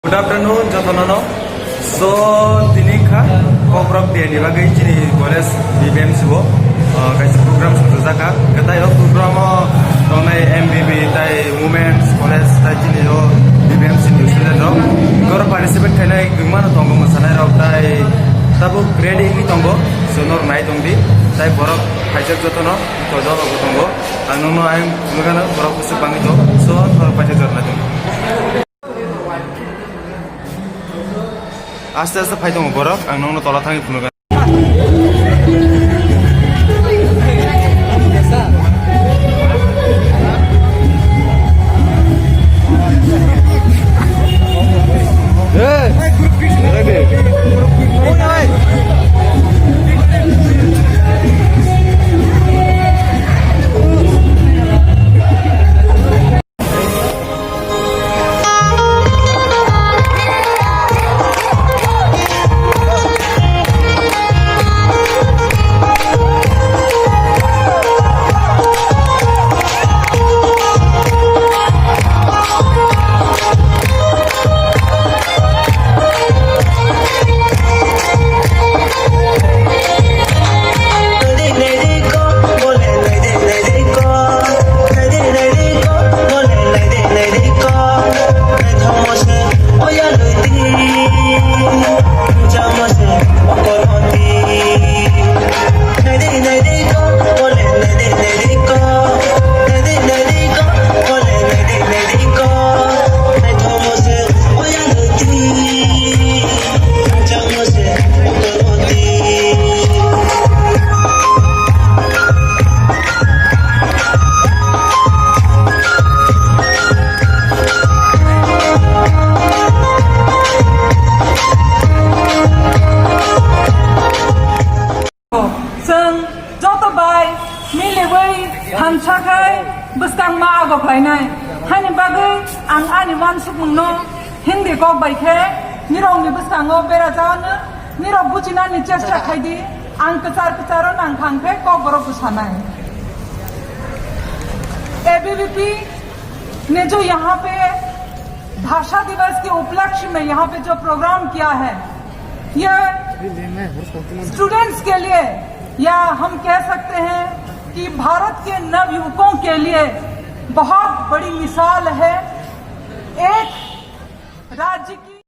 Good afternoon, Jotonono. So, Dinika, Kobrok Deni Bagai Jini Gores, BBMC, guys, program Suzaka, Katayo program on MBB, Tai Women's College, Tajino, BBMC New Zealand. Goro participate Kanai, Guman Tongo Masana of Tai Tabu, Grady Tongo, Sonor Night on the Tai Borok, Hajar Jotono, Todo Tongo, and no, I'm Lugana, Borok Supangito, so for Pajajar Natum. আস্তে আস্তে ফাইদং বরক আং নং তলা থাকি ফুনুগা Hamsakai bustang ma agok lainai hani bagai ang ani wansuk mungno hindi kok baikhe nirong ni bustango bera jawana nirong buchina ni chesta khaidi ang kacharo nang khangphe kok borok busanai ABVP ने जो यहाँ पे भाषा दिवस के उपलक्ष्य में यहाँ पे जो programme KIA है ये स्टूडेंट्स के लिए या हम कह सकते हैं कि भारत के नवयुवकों के लिए बहुत बड़ी मिसाल है एक राज्य की